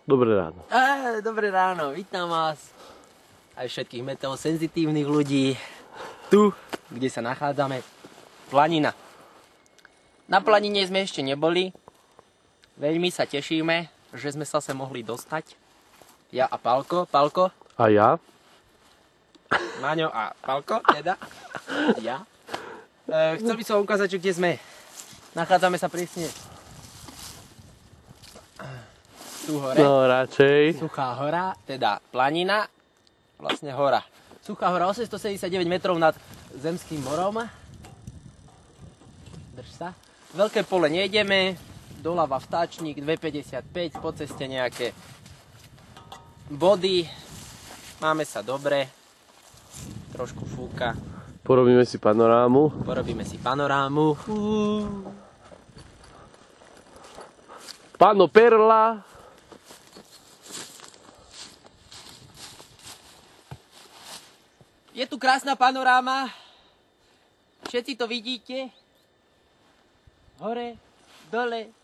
Dobré ráno. Dobré ráno, vítam vás. Aj všetkých meteosenzitívnych ľudí. Tu, kde sa nachádzame, planina. Na planine sme ešte neboli. Veľmi sa tešíme, že sme sa sem mohli dostať. Ja a Palko. Palko? A ja? Maňo a Palko, teda. Ja. Chcel by som ukázať, kde sme. Nachádzame sa presne tu hore. No, radšej. Suchá hora, teda planina, vlastne hora. Suchá hora, 879 metrov nad zemským morom. Drž sa. Veľké pole nejdeme, doľava vtáčnik, 2,55, po ceste nejaké body. Máme sa dobre, trošku fúka. Porobíme si panorámu. Porobíme si panorámu. Pano Perla. Je tu krásna panoráma. Všetci to vidíte. Hore, dole,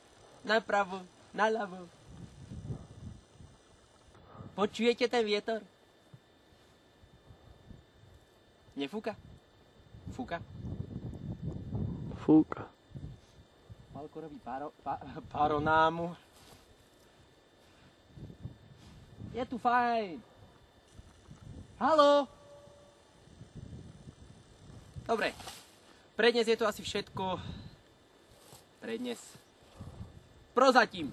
napravo, naľavo. Počujete ten vietor? Nefúka? Fúka? Fúka. Palko robí paronámu. Je tu fajn. Haló? Dobre. Pre dnes je to asi všetko. Pre dnes. Prozatím.